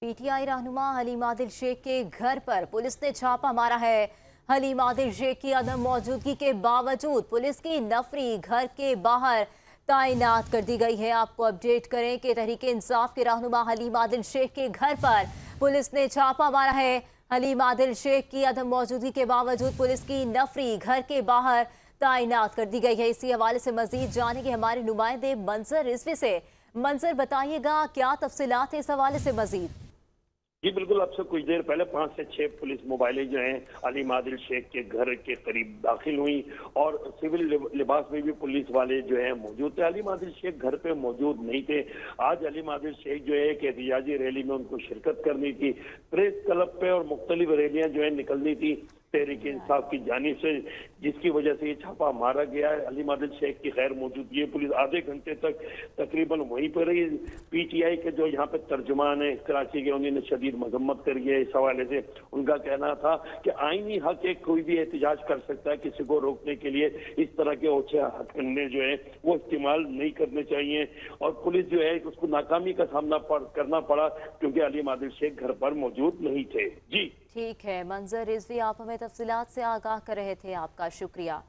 PTI रहनुमा हलीम आदिल शेख के घर पर पुलिस ने छापा मारा है। हलीम आदिल शेख की अदम मौजूदगी के बावजूद पुलिस की नफरी घर के बाहर तैनात कर दी गई है। आपको अपडेट करें कि तहरीक इंसाफ के रहनुमा हलीम आदिल शेख के घर पर पुलिस ने छापा मारा है। हलीम आदिल शेख की अदम मौजूदगी के बावजूद पुलिस की नफरी घर के बाहर तैनात कर दी गई है। इसी हवाले से मजीद जानेंगे हमारे नुमाइंदे मंजर रिजवी से। मंजर, बताइएगा क्या तफसीलात है इस हवाले से मजीद। जी बिल्कुल, अब से कुछ देर पहले 5 से 6 पुलिस मोबाइलें जो हैं हलीम आदिल शेख के घर के करीब दाखिल हुई और सिविल लिबास में भी पुलिस वाले जो हैं मौजूद थे। हलीम आदिल शेख घर पे मौजूद नहीं थे। आज हलीम आदिल शेख जो है एक एहतिजाजी रैली में उनको शिरकत करनी थी। प्रेस क्लब पे और मुख्तलिफ रैलियां जो है निकलनी थी तहरीक इंसाफ की जानिब से, जिसकी वजह से ये छापा मारा गया है। हलीम आदिल शेख की खैर मौजूदगी पुलिस आधे घंटे तक तकरीबन वहीं पर रही। पीटीआई के जो यहाँ पे तर्जुमान है कराची के, उन्होंने शदीद मजम्मत करी है। इस हवाले से उनका कहना था कि आईनी हक है, कोई भी एहतजाज कर सकता है, किसी को रोकने के लिए इस तरह के ओछे हथकंडे जो है वो इस्तेमाल नहीं करने चाहिए। और पुलिस जो है उसको नाकामी का सामना करना पड़ा क्योंकि हलीम आदिल शेख घर पर मौजूद नहीं थे। जी ठीक है मंजर रिजवी, आप हमें तफसीलात से आगाह कर रहे थे, आपका शुक्रिया।